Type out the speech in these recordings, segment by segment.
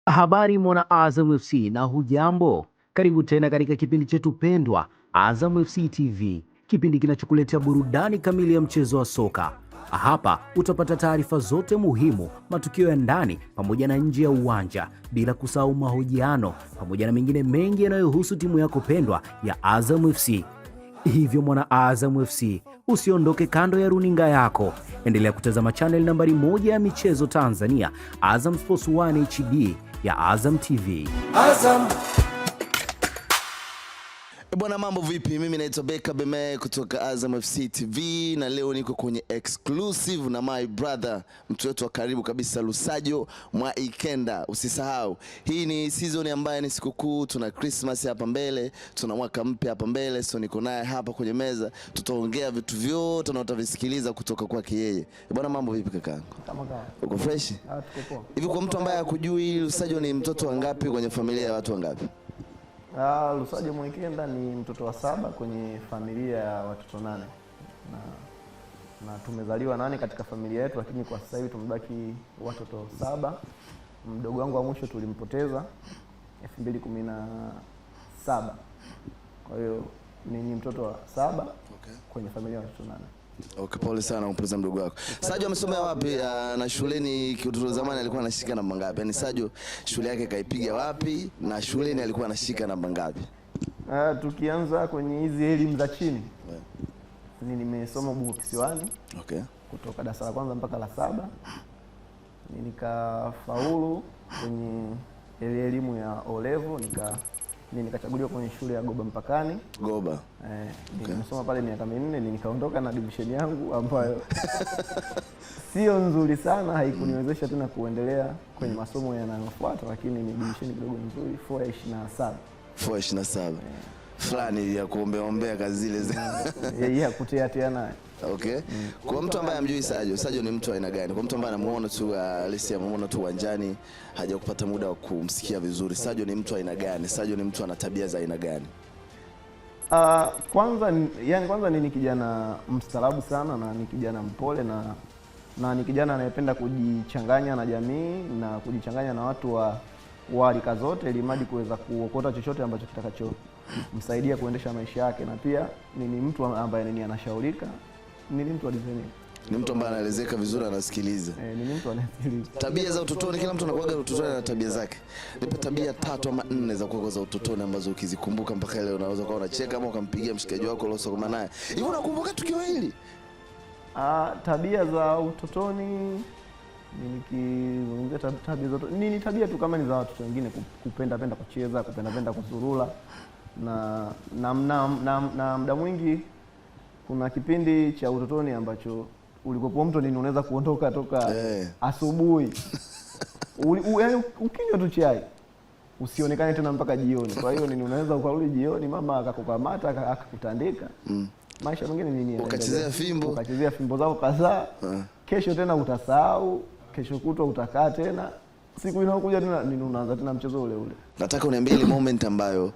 Habari mwana Azam FC na hujambo, karibu tena katika kipindi chetu pendwa Azam FC TV, kipindi kinachokuletea burudani kamili ya mchezo wa soka. Hapa utapata taarifa zote muhimu, matukio ya ndani pamoja na nje ya uwanja, bila kusahau mahojiano pamoja na mengine mengi yanayohusu timu yako pendwa ya Azam FC. Hivyo mwana Azam FC, usiondoke kando ya runinga yako. Endelea kutazama channel nambari 1 ya michezo Tanzania, Azam Sports 1 HD ya Azam TV. Azam. Bwana, mambo vipi? Mimi naitwa Beka Beme kutoka Azam FC TV na leo niko kwenye exclusive na my brother, mtu wetu wa karibu kabisa, Lusajo Mwaikenda. Usisahau, hii ni season ambayo ni sikukuu, tuna Christmas hapa mbele, tuna mwaka mpya hapa mbele, so niko naye hapa kwenye meza, tutaongea vitu vyote na utavisikiliza kutoka kwake yeye. Bwana, mambo vipi kaka? Kama kawa. Uko fresh? Tuko poa. Hivi kwa mtu ambaye hakujui, Lusajo ni mtoto wangapi kwenye familia ya watu wangapi? Lusajo Mwaikenda ni mtoto wa 7 kwenye familia ya watoto 8. Na tumezaliwa 8 katika familia yetu, lakini kwa sasa hivi tumebaki watoto 7. Mdogo wangu wa mwisho tulimpoteza 2017. Kwa hiyo ni mtoto wa 7 kwenye familia ya watoto 8. Okay, pole sana kumpoteza mdogo wako. Sajo amesomea wapi na shuleni kiutoto zamani alikuwa anashika namba ngapi? Yaani Sajo shule yake kaipiga wapi na shuleni alikuwa anashika namba ngapi? Tukianza kwenye hizi elimu za chini. Nimesoma Bugo Kisiwani. Okay. Kutoka darasa la kwanza mpaka la 7. Nikafaulu kwenye elimu ya O level, nikachaguliwa kwenye shule ya Goba Mpakani. Goba. Nimesoma pale miaka 4, nikaondoka na division yangu ambayo sio nzuri sana, haikuniwezesha tena kuendelea kwenye masomo yanayofuata, lakini ni division kidogo nzuri, 427. 427. Fulani ya kuombea kazi zile. Yeah, kutia naye. Okay. Kwa mtu ambaye amjui Sajo ni mtu aina gani? Kwa mtu ambaye anamuona tu amemuona tu uwanjani, hajakupata muda wa kumsikia vizuri, Sajo ni mtu aina gani? Sajo ni mtu ana tabia za aina gani? Kwanza ni kijana mstaarabu sana, na ni kijana mpole, na ni kijana anayependa kujichanganya na jamii na kujichanganya na watu wa rika zote, ili mradi kuweza kuokota chochote ambacho kitakachomsaidia kuendesha maisha yake. Na pia ni mtu ambaye anashaurika, ni mtu wa design. Ni mtu ambaye anaelezeka vizuri, anasikiliza. Ni mtu anasikiliza. Tabia za utotoni, kila mtu anakuwa utotoni na tabia zake. Nipe tabia 3 ama 4 za kuwa za utotoni ambazo ukizikumbuka mpaka leo unaweza kuwa unacheka ama ukampigia mshikaji wako uliosoma naye. Hivi unakumbuka tukio hili? Tabia za utotoni, nikizungumzia tabia za utotoni, ni tabia tu kama ni za watoto wengine, kupenda kucheza, kupenda kuzurula, na muda mwingi kuna kipindi cha utotoni ambacho ulikopo mtu unaweza kuondoka toka asubuhi. Yaani ukinywa tu chai usionekane tena mpaka jioni. Kwa hiyo unaweza ukarudi jioni, mama akakukamata akakutandika. Maisha mengine nini? Ukachezea fimbo zako kadhaa. Kesho tena utasahau, kesho kutwa utakaa tena. Siku inayokuja tena unaanza tena mchezo ule ule. Nataka uniambie ile moment ambayo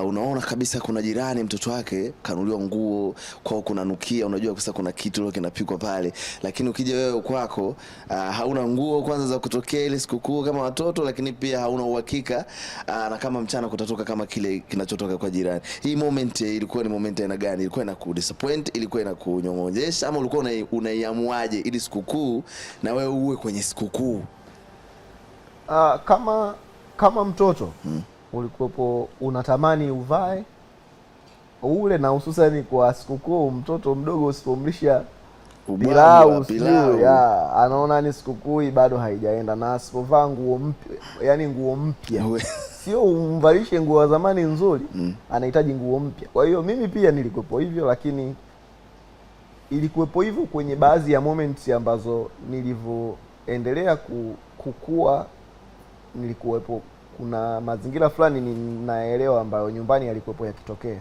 unaona kabisa kuna jirani mtoto wake kanuliwa nguo, kwao kunanukia, unajua kabisa kuna kitu leo kinapikwa pale, lakini ukija wewe kwako hauna nguo kwanza za kutokea ile sikukuu kama watoto, lakini pia hauna uhakika na kama mchana kutatoka kama kile kinachotoka kwa jirani. Hii moment ilikuwa ni moment aina gani? Ilikuwa inakudisappoint, ilikuwa inakunyong'onyesha, ama ulikuwa unaiamuaje ili sikukuu na wewe uwe kwenye sikukuu? Kama mtoto ulikuwepo unatamani uvae ule, na hususani kwa sikukuu, mtoto mdogo usipomlisha pilau anaona ni sikukuu bado haijaenda, na asipovaa nguo mpya, yani nguo mpya sio umvalishe nguo za zamani nzuri, anahitaji nguo mpya. Kwa hiyo mimi pia nilikuwepo hivyo, lakini ilikuwepo hivyo kwenye baadhi ya moments ambazo nilivyoendelea kukua nilikuwepo, kuna mazingira fulani ninaelewa ambayo nyumbani yalikuwepo yakitokea.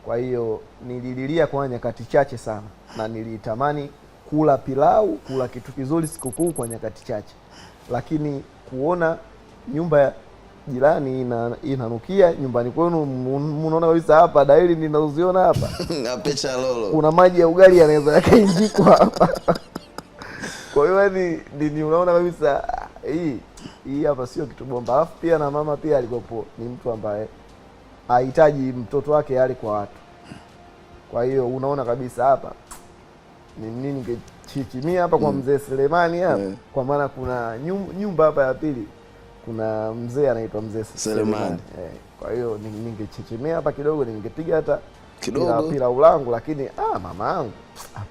Kwa hiyo nilililia kwa nyakati chache sana, na nilitamani kula pilau, kula kitu kizuri sikukuu kwa nyakati chache, lakini kuona nyumba ya jirani inanukia nyumbani kwenu, mnaona kabisa hapa dalili ninazoziona hapa apecha lolo, kuna maji ya ugali yanaweza yakainjikwa hapa. Kwa hiyo ni unaona kabisa hii hapa sio kitu bomba. Alafu pia na mama pia alikopo ni mtu ambaye hahitaji mtoto wake yale kwa watu. Kwa hiyo unaona kabisa hapa ni nini ningechichimia hapa kwa mzee Selemani hapa, kwa maana kuna nyumba hapa ya pili kuna mzee anaitwa mzee Selemani. Kwa hiyo ningechichimia hapa kidogo, ningepiga hata kidogo pilau langu, lakini mama yangu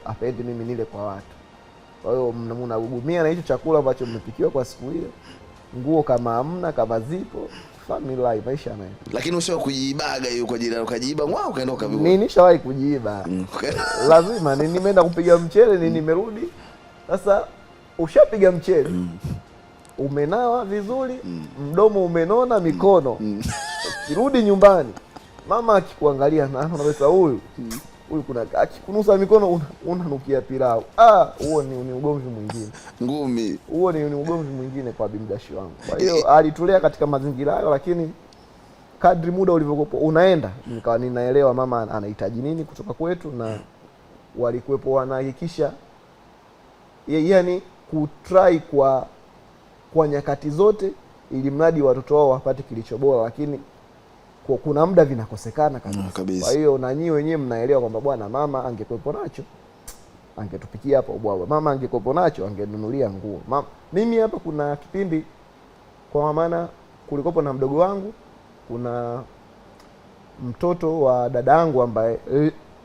hapendi mimi nile kwa watu. Kwa hiyo mnahudumia na hicho chakula ambacho mmepikiwa kwa siku hiyo, nguo kama hamna, kama zipo, family life, maisha nayo. Lakini ushawahi kujiibaga hiyo kwa jirani, ukajiiba mwao ukaenda ukavigwa? Mimi nishawahi kujiiba. Lazima nimeenda kupiga mchele, nimerudi. Sasa ushapiga mchele, umenawa vizuri, mdomo umenona, mikono. Kirudi nyumbani, mama akikuangalia na anaweza huyu kuna akikunusa mikono unanukia pilau. Huo ni ugomvi mwingine. Ngumi. Huo ni ugomvi mwingine kwa bimdashi wangu. Kwa hiyo alitulea katika mazingira hayo, lakini kadri muda ulivyokuwa unaenda nikawa ninaelewa mama anahitaji nini kutoka kwetu, na walikuwepo wanahakikisha yani kutry kwa nyakati zote, ili mradi watoto wao wapate kilicho bora, lakini kuna muda vinakosekana kabisa. Kwa hiyo na nyinyi wenyewe mnaelewa kwamba bwana, mama angekuepo nacho angetupikia hapa ubwabwa, mama angekuepo nacho angenunulia nguo. Mimi hapa kuna kipindi, kwa maana kulikopo na mdogo wangu, kuna mtoto wa dada yangu ambaye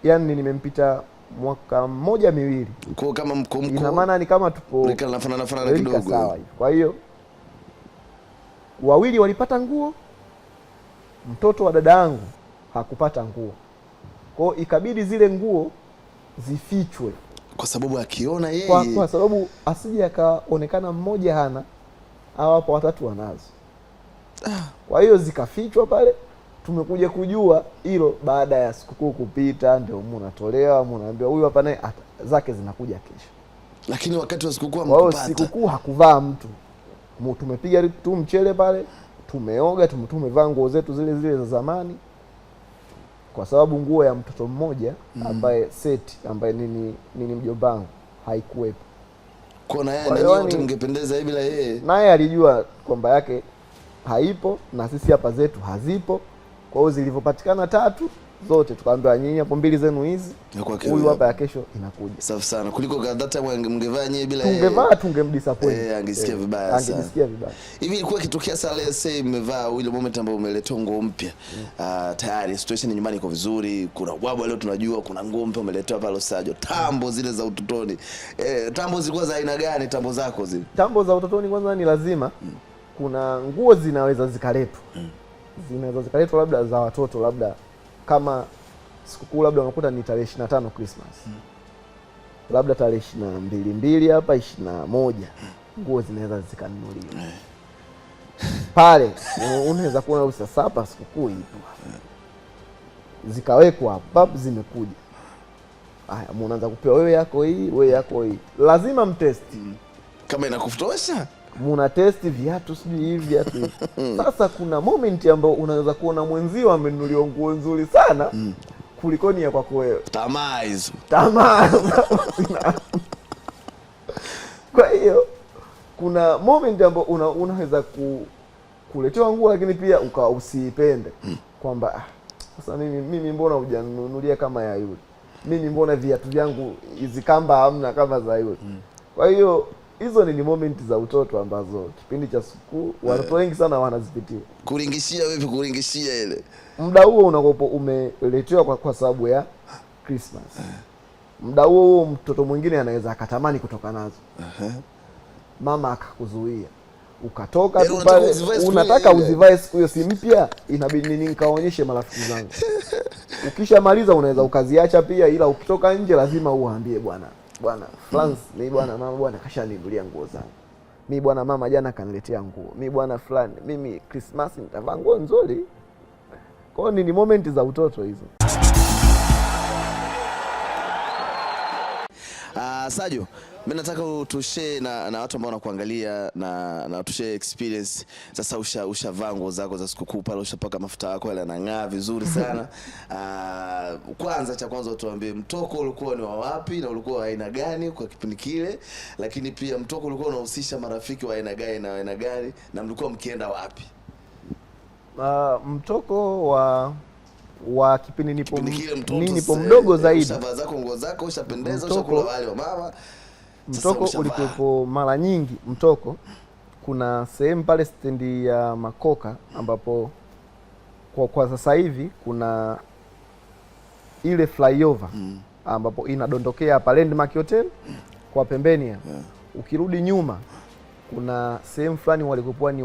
yani nimempita mwaka mmoja miwili, kwa kama mko ina maana ni kama tupo nafanana kidogo sawa hivi. Kwa hiyo wawili walipata nguo, mtoto wa dada yangu hakupata nguo. Kwa hiyo ikabidi zile nguo zifichwe, kwa sababu akiona yeye, kwa sababu asije akaonekana mmoja hana au hapo watatu wanazo. Kwa hiyo zikafichwa pale. Tumekuja kujua hilo baada ya sikukuu kupita, ndio mnatolewa, mnaambiwa huyu hapa naye zake zinakuja kesho. Lakini wakati wa sikukuu hamkupata. Sikukuu hakuvaa mtu. Tumepiga tu mchele pale, tumeoga, tumevaa nguo zetu zile za zamani, kwa sababu nguo ya mtoto mmoja ambaye seti ambaye nini mjombangu haikuwepo. Kwa na yeye wote mngependeza bila yeye. Naye alijua kwamba yake haipo na sisi hapa zetu hazipo. Kwa hiyo zilivyopatikana tatu zote tukaambiwa nyinyi hapo mbili zenu hizi, huyu hapa ya kesho inakuja. Safi sana. Kuliko that time mngevaa nyinyi bila yeye. Tungevaa tungemdisappoint. Angesikia vibaya sana. Angesikia vibaya. Hivi ilikuwa kitokea saa let's say mmevaa ile moment ambayo umeleta nguo mpya. Tayari situation nyumbani iko vizuri, kuna bwabwa leo tunajua, kuna nguo mpya umeletewa pale Sajo. Tambo zile za utotoni. Tambo zilikuwa za aina gani tambo zako zile? Tambo za utotoni kwanza ni lazima kuna nguo zinaweza zikaletwa. Zinaweza zikaletwa labda za watoto, labda kama sikukuu labda unakuta ni tarehe 25 Christmas. Labda tarehe 22 hapa 21 nguo zinaweza zikanunuliwa. Pale unaweza kuona sasa hapa sikukuu ipo. Zikawekwa hapa zimekuja. Haya, mnaanza kupewa wewe yako hii, wewe yako hii. Lazima mtesti. Kama inakutosha muna testi viatu sijui hivi viatu. Sasa kuna moment ambayo unaweza kuona mwenzio amenunuliwa nguo nzuri sana kulikoni ya kwako wewe. Tamaa hizo. Kwa hiyo kuna moment ambayo unaweza kuletewa nguo lakini pia usipende kwamba sasa mimi mbona hujanunulia kama ya yule, mimi mbona viatu vyangu hizi kamba hamna kama za yule. Kwa hiyo hizo ni moment za utoto ambazo kipindi cha sikukuu watoto wengi sana wanazipitia. Kuringishia wewe, kuringishia ile. Muda huo unakopo umeletewa kwa sababu ya Christmas. Muda huo mtoto mwingine anaweza akatamani kutoka nazo. Mama akakuzuia. Ukatoka tu pale unataka uzivae siku hiyo, si mpya, inabidi nikaonyeshe marafiki zangu. Ukishamaliza unaweza ukaziacha pia, ila ukitoka nje lazima uambie bwana France ni bwana mama bwana kashaninunulia nguo zangu. mi bwana mama jana kaniletea nguo, mi bwana fulani, mimi Christmas nitavaa nguo nzuri. Kwa hiyo ni moment za utoto hizo. Sajo, mimi nataka utushare na watu ambao wanakuangalia na tushare experience. Sasa ushavaa nguo zako za sikukuu pale, ushapaka mafuta yako yale yanang'aa vizuri sana. Kwanza cha kwanza tuambie mtoko ulikuwa ni wa wapi na ulikuwa wa aina gani kwa kipindi kile, lakini pia mtoko ulikuwa unahusisha marafiki wa aina gani na aina gani, na mlikuwa mkienda wapi? Mtoko wa kipindi nipo mdogo zaidi. Ushavaa zako nguo zako, ushapendeza, ushakula wali wa mama. Mtoko ulikuwepo mara nyingi. Mtoko kuna sehemu pale stendi ya Makoka ambapo kwa sasa hivi kuna ile flyover ambapo inadondokea hapa Landmark Hotel kwa pembeni ya. Ukirudi nyuma kuna sehemu fulani walikokuwa ni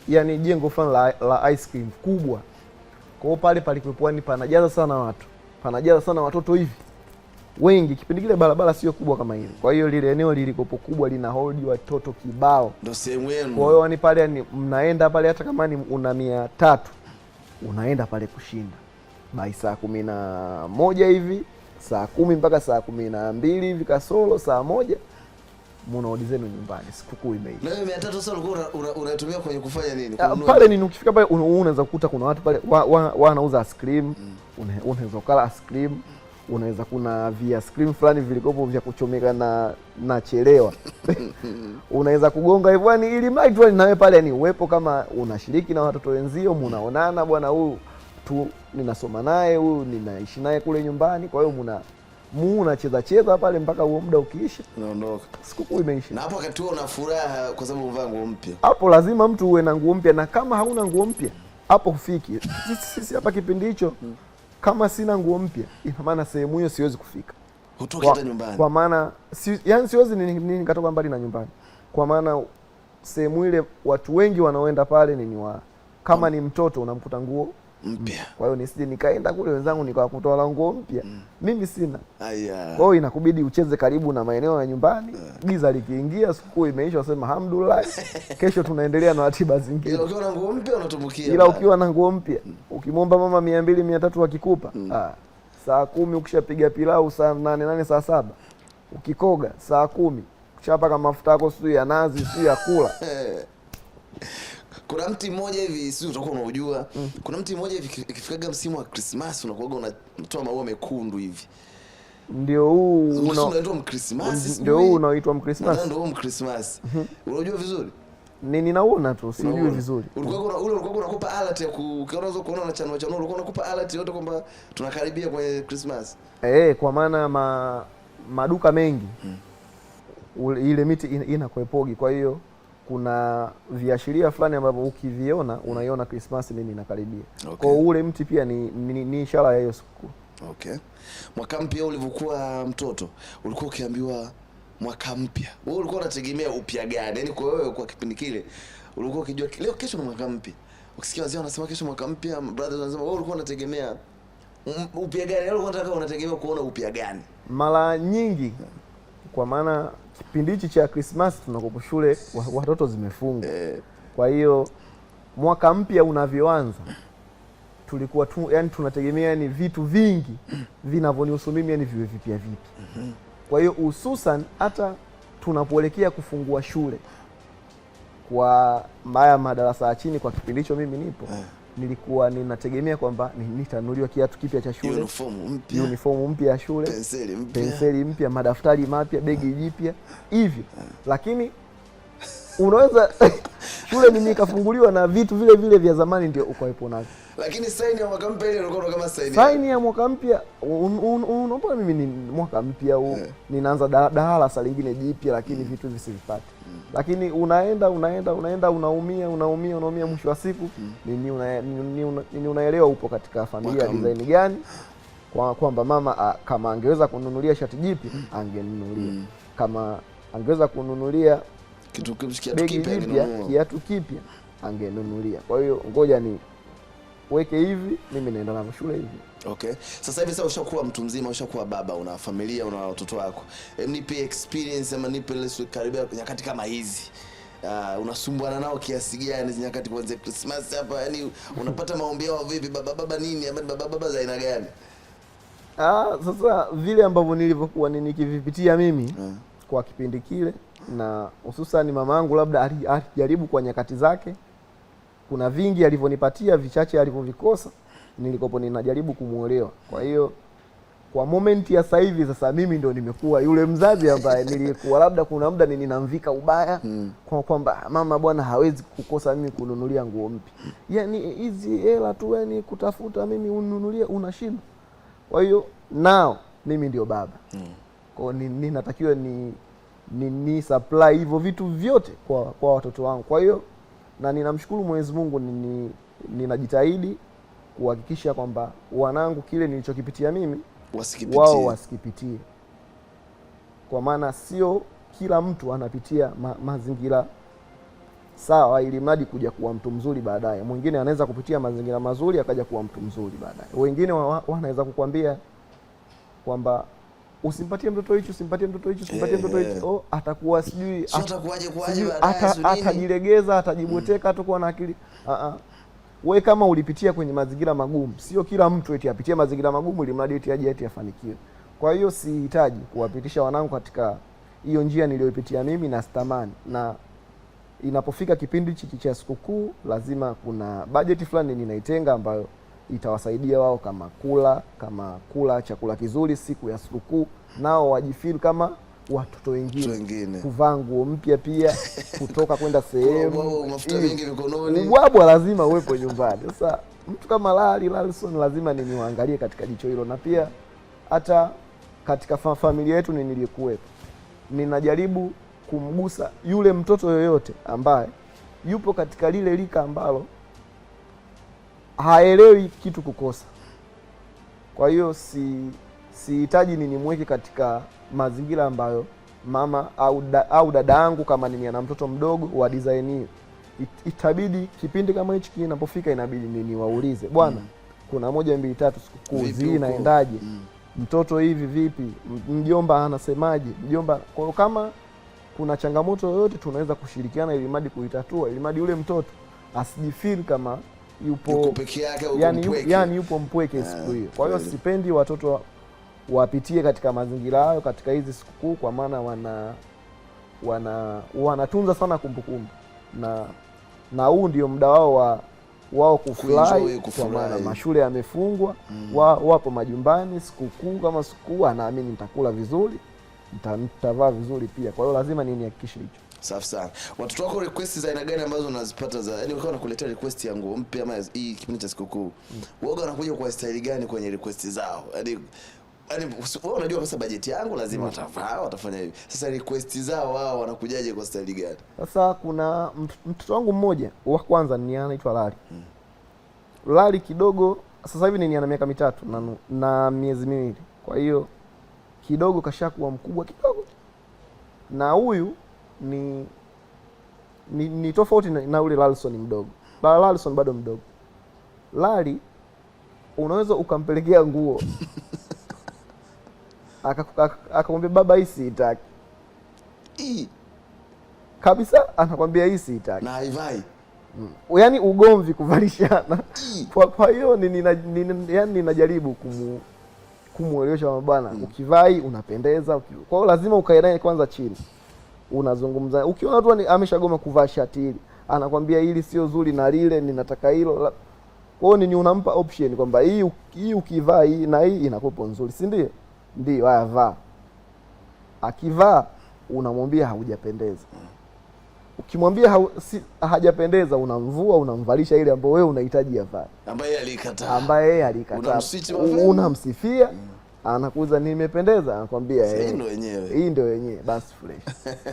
yani jengo fulani la ice cream kubwa. Kwa hiyo pale palikuwa ni panajaza sana watu. Panajaza sana watoto hivi wengi. Kipindi kile barabara sio kubwa kama hivi. Kwa hiyo lile eneo lilikopo kubwa lina hold watoto kibao. Ndio sehemu yenu. Kwa hiyo ni pale ni mnaenda pale hata kama ni una 300 unaenda pale kushinda. Bai saa 11 hivi, saa 10 mpaka saa 12 hivi kasoro saa 1 mnaodi zenu nyumbani, sikukuu imeisha. Na 300 sasa ulikuwa unatumia kwenye kufanya nini? Pale ni ukifika pale unaweza kukuta kuna watu pale wanauza ice cream, unaweza kula ice cream, unaweza kuna via ice cream fulani vilikopo vya kuchomeka na chelewa. Unaweza kugonga hivyo yani ili mradi tu nawe pale yani uwepo kama unashiriki na watoto wenzio, mnaonana bwana huyu tu ninasoma naye, huyu ninaishi naye kule nyumbani, kwa hiyo unacheza pale mpaka huo muda ukiisha unaondoka, sikukuu imeisha. Na hapo wakati huo una furaha kwa sababu umevaa nguo mpya. Hapo lazima mtu uwe na nguo mpya, na kama hauna nguo mpya hapo hufiki. Sisi hapa kipindi hicho kama sina nguo mpya ina maana sehemu hiyo siwezi kufika. Hutoki hata nyumbani. Kwa maana yani siwezi nikatoka mbali na nyumbani. Kwa maana sehemu ile watu wengi wanaoenda pale kama ni mtoto unamkuta nguo mpya. Kwa hiyo nisije nikaenda kule wenzangu nikawakutoa la nguo mpya. Mimi sina. Aya. Kwa hiyo inakubidi ucheze karibu na maeneo ya nyumbani. Giza likiingia sikukuu imeisha, wasema alhamdulillah. Kesho tunaendelea na ratiba zingine. Ila ukiwa na nguo mpya unatumbukia. Ila ukiwa na nguo mpya, ukimwomba mama 200 300 akikupa, saa 10 ukishapiga pilau saa 8 saa 7. Ukikoga saa 10 ukishapaka mafuta yako sio ya nazi sio ya kula. Kuna mti mmoja hivi sio utakuwa unajua. Kuna mti mmoja hivi ikifikaga msimu wa Christmas unakuwa unatoa maua mekundu hivi. Ndio huu unaitwa Mkrismasi. Ndio huu unaitwa Mkrismasi. Ndio Mkrismasi. Unajua vizuri? Ninaona tu sijui vizuri. Ulikuwa unakupa alert ya ukianza kuona na chanua ulikuwa unakupa alert yote kwamba tunakaribia kwenye Christmas. Kwa maana maduka mengi ile miti inakuepogi, kwa hiyo kuna viashiria fulani ambavyo ukiviona unaiona Christmas nini inakaribia. Okay. Kwa ule mti pia ni ishara ya hiyo siku. Okay. Mwaka mpya ulivyokuwa mtoto, ulikuwa ukiambiwa mwaka mpya, wewe ulikuwa unategemea upya gani? Yaani kwa wewe kwa kipindi kile ulikuwa ukijua leo kesho ni mwaka mpya. Ukisikia wazee wanasema kesho mwaka mpya, brothers wanasema wewe ulikuwa unategemea upya gani? Leo ulikuwa unategemea kuona upya gani? Mara nyingi kwa maana kipindi hichi cha Christmas tunakopo shule watoto zimefungwa. Kwa hiyo mwaka mpya unavyoanza tulikuwa yani tunategemea ni vitu vingi vinavyonihusu mimi yani viwe vipya vipi. Kwa hiyo hususan hata tunapoelekea kufungua shule kwa madarasa ya chini kwa kipindi hicho mimi nipo nilikuwa ninategemea kwamba nitanunuliwa kiatu kipya cha shule, uniform mpya ya shule, penseli mpya, madaftari mapya, begi jipya hivyo. Lakini unaweza shule mimi ikafunguliwa na vitu vile vile vya zamani ndio ukawepo navyo. Lakini saini ya mwaka mpya ile ilikuwa kama saini ya mwaka mpya. Unaomba mimi ni mwaka mpya huu ninaanza darasa lingine jipya, lakini vitu visivipate. Lakini unaenda unaumia mwisho wa siku nini unaelewa upo katika familia design gani, kwamba mama kama angeweza kununulia shati jipya angenunulia, kama angeweza kununulia kiatu kipya angenunulia. Kwa hiyo ngoja weke hivi, mimi naenda na shule hivi. Okay. Sasa hivi ushakuwa mtu mzima, ushakuwa baba, una familia, una watoto wako. Nipe experience ama nipe lesson karibia nyakati kama hizi. Unasumbuana nao kiasi gani nyakati kuanzia Christmas hapa? Yaani unapata maombi yao vipi? Baba nini? Ama baba za aina gani? Sasa vile ambavyo nilivyokuwa nikivipitia mimi kwa kipindi kile, na hususan mamangu labda alijaribu kwa nyakati zake, kuna vingi alivyonipatia, vichache alivyovikosa, nilikopo ninajaribu kumuelewa. Kwa hiyo kwa moment ya sasa hivi, sasa mimi ndio nimekuwa yule mzazi ambaye nilikuwa labda kuna muda ninamvika ubaya kwa kwamba mama bwana hawezi kukosa mimi kununulia nguo mpya. Yaani hizi hela tu yani kutafuta mimi ununulie unashinda. Kwa hiyo nao mimi ndio baba. Kwa ninatakiwa ni supply hivyo vitu vyote kwa watoto wangu. Kwa hiyo na ninamshukuru Mwenyezi Mungu, ninajitahidi kuhakikisha kwamba wanangu kile nilichokipitia mimi wao wasikipitie. Kwa maana sio kila mtu anapitia mazingira sawa ili mradi kuja kuwa mtu mzuri baadaye. Mwingine anaweza kupitia mazingira mazuri akaja kuwa mtu mzuri baadaye. Wengine wanaweza kukwambia kwamba usimpatie mtoto hicho, usimpatie mtoto hicho, usimpatie mtoto hicho. Atakuwa sijui atakuwaje baadaye, atajilegeza, atajiboteka, atakuwa na akili. Wewe kama ulipitia kwenye mazingira magumu, sio kila mtu eti apitie mazingira magumu ili mradi eti aje eti afanikiwe. Kwa hiyo sihitaji kuwapitisha wanangu katika hiyo njia niliyopitia mimi, na stamani. Na inapofika kipindi cha sikukuu, lazima kuna budget fulani ninaitenga ambayo itawasaidia wao kama kula chakula kizuri siku ya sikukuu, nao wajifeel kama watoto wengine, kuvaa nguo mpya pia, kutoka kwenda sehemu, mafuta mengi mikononi, ubwabwa lazima uwepo nyumbani. Sasa mtu kama Lalson lazima niwaangalie katika jicho hilo, na pia hata katika familia yetu niliyekuwepo, ninajaribu kumgusa yule mtoto yoyote ambaye yupo katika lile lika ambalo haelewi kitu kukosa. Kwa hiyo sihitaji nimweke katika mazingira ambayo mama au dada yangu kama ana mtoto mdogo wa design hiyo. Itabidi kipindi kama hichi kinapofika, inabidi niwaulize, bwana, kuna 1 2 3 sikukuu zinaendaje? Mtoto hivi vipi? Mjomba anasemaje? Mjomba. Kwa hiyo kama kuna changamoto yoyote tunaweza kushirikiana ili mradi kuitatua, ili mradi yule mtoto asijifeel kama yupo peke yake, yani yupo mpweke siku hiyo. Kwa hiyo sipendi watoto wapitie katika mazingira hayo katika hizi sikukuu, kwa maana wanatunza sana kumbukumbu, na huu ndio muda wao kufurahi, kwa maana mashule yamefungwa, wapo majumbani. Sikukuu kama sikukuu, anaamini nitakula vizuri, nitavaa vizuri pia. Kwa hiyo lazima nihakikishe hicho. Safi sana. Watoto wako request za aina gani ambazo unazipata yaani ukiwa unakuletea request ya nguo mpya ama hii kipindi cha sikukuu, woga wanakuja kwa style gani kwenye request zao? Yaani wewe unajua sasa bajeti yangu lazima watavaa, watafanya hivi. Sasa request zao wao wanakujaje kwa style gani? Sasa kuna mtoto wangu mmoja wa kwanza anaitwa Lali. Lali kidogo sasa hivi ana miaka 3 na miezi 2. Kwa hiyo kidogo kashakuwa mkubwa kidogo. Na huyu ni tofauti na ule Lalson mdogo. Lalson bado mdogo. Lali unaweza ukampelekea nguo akakwambia baba, hii sitaki kabisa, anakwambia hii sitaki na haivai. Yaani ugomvi kuvalishana. Kwa hiyo ninajaribu kumuelewesha bwana, ukivai unapendeza. Kwa hiyo lazima ukae naye kwanza chini, unazungumza. Ukiona tu ameshagoma kuvaa shati hili, anakwambia hili sio zuri na lile ninataka hilo. Kwa hiyo unampa option kwamba hii ukivaa hii na hii inakuwa nzuri, si ndio? Ndio, haya vaa. Akivaa unamwambia haujapendeza. Ukimwambia hajapendeza, unamvua, unamvalisha ile ambayo wewe unahitaji avae, ambaye yeye alikataa. Unamsifia, anakuuliza nimependeza, anakuambia hii ndio yenyewe, basi fresh.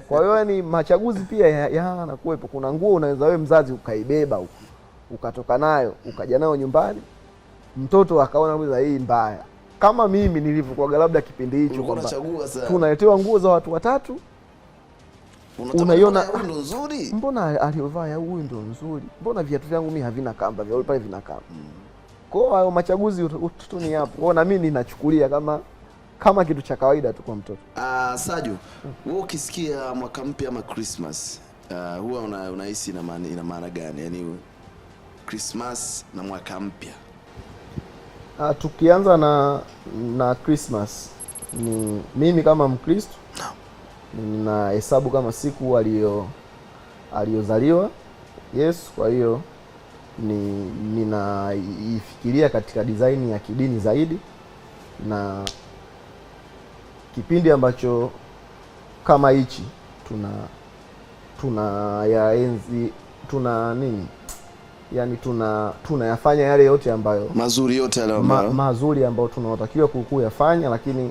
Kwa hiyo ni machaguzi pia yanakuwepo. Kuna nguo unaweza wewe mzazi ukaibeba ukatoka nayo ukaja nayo nyumbani, mtoto akaona hii mbaya. Kama mimi nilivyokuwa labda kipindi hicho kwamba tunaletewa nguo za watu watatu, unaiona ndo nzuri, mbona aliyovaa huyu ndo nzuri, mbona viatu vyangu mimi havina kamba, vya pale vina kamba. Kwa hiyo machaguzi utotoni hapo. Kwa na mimi ninachukulia kama kitu cha kawaida tu kwa mtoto. Saju, wewe ukisikia mwaka mpya ama Christmas, huwa unahisi ina maana gani? Yaani Christmas na mwaka mpya. Tukianza na Christmas, ni mimi kama Mkristo na hesabu kama siku aliyozaliwa Yesu. Kwa hiyo ninaifikiria katika design ya kidini zaidi, na kipindi ambacho kama hichi tunayaenzi, tunayafanya yale yote ambayo mazuri yote yale mazuri ambayo tunatakiwa kuyafanya, lakini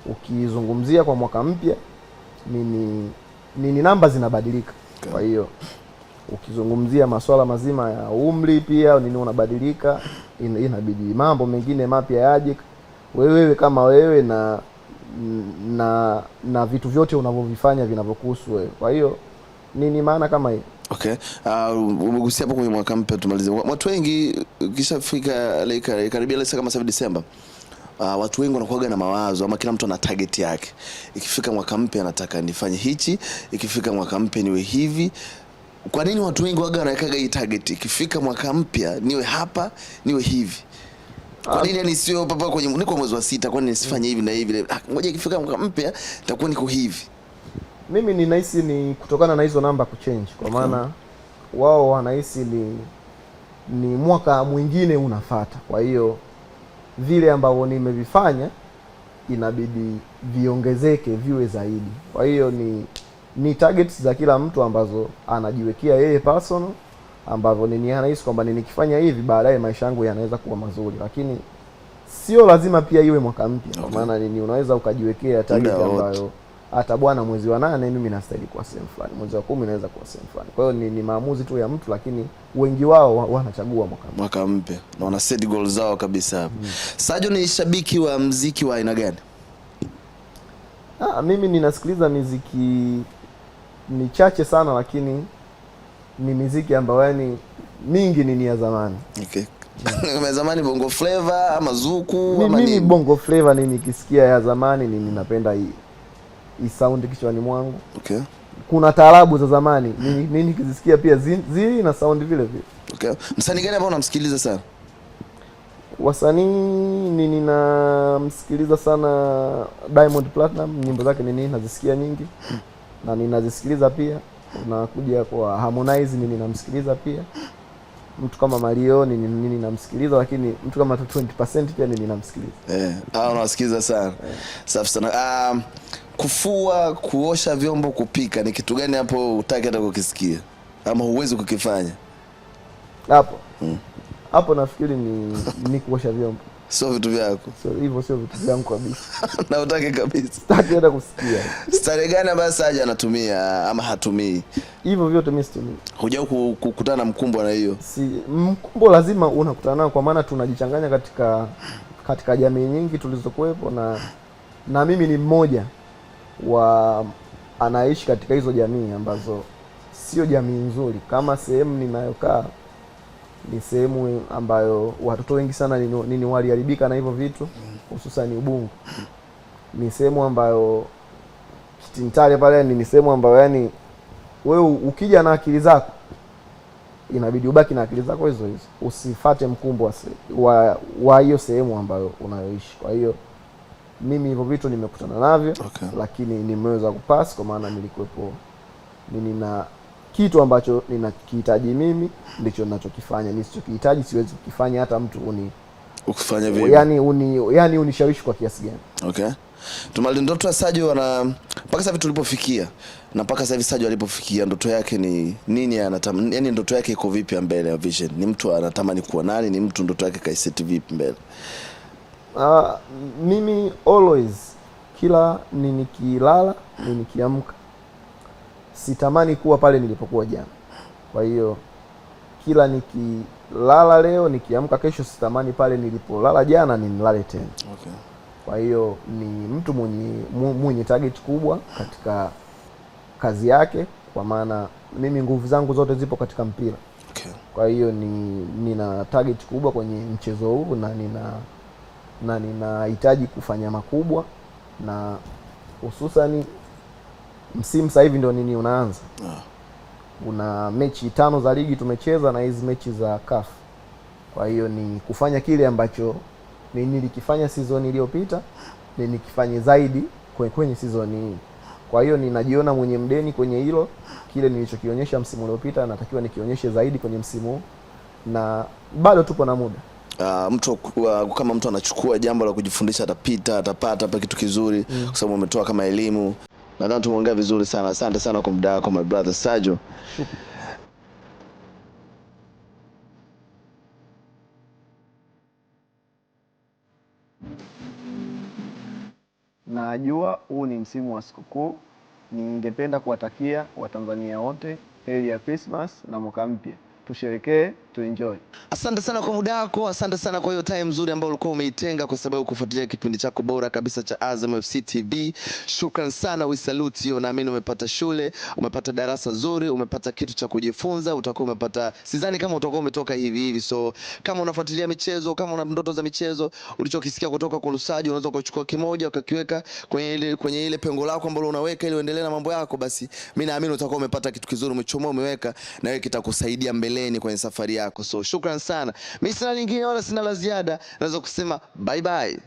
ukizungumzia kwa mwaka mpya ni namba zinabadilika. Okay. Kwa hiyo ukizungumzia masuala mazima ya umri pia unabadilika, inabidi mambo mengine mapya yaje wewe kama wewe na vitu vyote unavyovifanya vinavyokuhusu wewe. Kwa hiyo ni maana kama hii. Okay. Umegusia hapo kwenye mwaka mpya, tumalize. Watu wengi ukishafika karibia lesa kama 7 Disemba, watu wengi wanakuwa na mawazo, ama kila mtu ana target yake. Ikifika mwaka mpya nataka nifanye hichi, ikifika mwaka mpya niwe hivi. Kwa nini watu wengi wanaweka hii target? Ikifika mwaka mpya niwe hapa, niwe hivi. Kwa nini yani sio papa kwenye niko mwezi wa 6, kwa nini nisifanye hivi na hivi? Ngoja ikifika mwaka mpya nitakuwa niko hivi. Mimi ninahisi ni kutokana na hizo namba kuchange, kwa maana wao wanahisi ni mwaka mwingine unafuata. Kwa hiyo vile ambavyo nimevifanya inabidi viongezeke viwe zaidi. Kwa hiyo ni targets za kila mtu ambazo anajiwekea yeye personal, ambavyo anahisi kwamba nikifanya hivi baadaye maisha yangu yanaweza kuwa mazuri, lakini sio lazima pia iwe mwaka mpya. Kwa maana unaweza ukajiwekea target ambayo hata bwana mwezi wa 8 mimi nastahili kwa sehemu fulani, mwezi wa 10 naweza kuwa sehemu fulani. Kwa hiyo ni maamuzi tu ya mtu, lakini wengi wao wanachagua mwaka mpya na wana set goals zao kabisa hapo. Sajo, ni shabiki wa muziki wa aina gani? Mimi ninasikiliza muziki chache sana, lakini ni muziki ambayo yani mingi ni ya zamani. Okay. Kama zamani bongo flavor ama zuku ama mimi bongo flavor nikisikia ya zamani ninapenda hii sound kichwani mwangu. Okay. Kuna taarabu za zamani mimi nikizisikia pia zili na sound vile vile. Okay. Msanii gani ambao unamsikiliza sana? Wasanii ninamsikiliza sana Diamond Platinum, nyimbo zake nazisikia nyingi na ninazisikiliza pia. Unakuja kwa Harmonize ninamsikiliza pia. Mtu kama Mario ninamsikiliza, lakini mtu kama 20% pia ninamsikiliza. Unasikiliza sana. Safi sana. Kufua, kuosha vyombo, kupika, ni kitu gani hapo utaki hata kukisikia ama huwezi kukifanya? Hapo nafikiri ni kuosha vyombo. Sio vitu vyako. Sio vitu vyangu kabisa. Na utaki kabisa. Sitaki hata kusikia. Stare gani ambayo Saja anatumia ama hatumii? Hivyo vyote mimi situmii. Hujao kukutana na mkumbwa na hiyo? Mkumbwa lazima unakutana nao, kwa maana tunajichanganya katika jamii nyingi tulizokuwepo, na mimi ni mmoja anaishi katika hizo jamii ambazo sio jamii nzuri. Kama sehemu ninayokaa ni sehemu ambayo watoto wengi sana waliharibika na hivyo vitu, hususan Ubungo. Ni sehemu ambayo Kitintale pale ni sehemu ambayo yani wewe ukija na akili zako inabidi ubaki na akili zako hizo, usifate mkumbo wa hiyo sehemu ambayo unayoishi. Kwa hiyo mimi hivyo vitu nimekutana navyo. Okay. Lakini nimeweza kupass kwa maana nilikuwepo, nina kitu ambacho ninakihitaji mimi ndicho ninachokifanya. Nisichokihitaji siwezi kukifanya hata mtu ukifanya vipi. Yani unishawishi kwa kiasi gani. Okay. Tumali ndoto ya Sajo mpaka sasa tulipofikia, na mpaka sasa hivi Sajo alipofikia, ndoto yake ni nini? Yani ndoto yake iko vipi mbele ya vision? Ni mtu anatamani kuwa nani? Ni mtu ndoto yake kaiseti vipi mbele? Mimi always kila nikilala nikiamka sitamani kuwa pale nilipokuwa jana. Kwa hiyo kila nikilala leo nikiamka kesho sitamani pale nilipolala jana nilale tena. Okay. Kwa hiyo ni mtu mwenye target kubwa katika kazi yake, kwa maana mimi nguvu zangu zote zipo katika mpira. Okay. Okay. Kwa hiyo nina target kubwa kwenye mchezo huu na ninahitaji kufanya makubwa, na hususani msimu sasa hivi ndio unaanza. Una mechi 5 za ligi tumecheza na hizi mechi za CAF. Kwa hiyo ni kufanya kile ambacho nilikifanya season iliyopita, nikifanye zaidi kwenye season hii. Kwa hiyo ninajiona mwenye mdeni kwenye hilo. Kile nilichokionyesha msimu uliopita natakiwa nikionyeshe zaidi kwenye msimu huu, na bado tupo na muda. Kama mtu anachukua jambo la kujifundisha, atapata hapa kitu kizuri, kwa sababu umetoa kama elimu. Nadhani tumeongea vizuri sana. Asante sana kwa muda wako my brother Sajo. Najua huu ni msimu wa sikukuu. Ningependa kuwatakia Watanzania wote heri ya Christmas na mwaka mpya. Tusherekee, tuenjoy. Asante sana kwa muda wako, asante sana kwa hiyo time nzuri ambayo ulikuwa umeitenga kwa sababu kufuatilia kipindi chako bora kabisa cha Azam FC TV. Shukran sana, we salute you. Naamini umepata shule, umepata darasa zuri, umepata kitu cha kujifunza, utakuwa umepata, sidhani kama utakuwa umetoka hivi. So kama unafuatilia michezo, kama una ndoto za michezo, ulichokisikia kutoka kwa Lusajo unaweza kuchukua kimoja ukakiweka kwenye ile pengo lako ambalo unaweka ili uendelee na mambo yako, basi mimi naamini utakuwa umepata kitu kizuri, umechomoa, umeweka, na wewe kitakusaidia mbeleni kwenye safari yako. So shukran sana. Mimi sina lingine wala sina la ziada. Naweza kusema bye bye.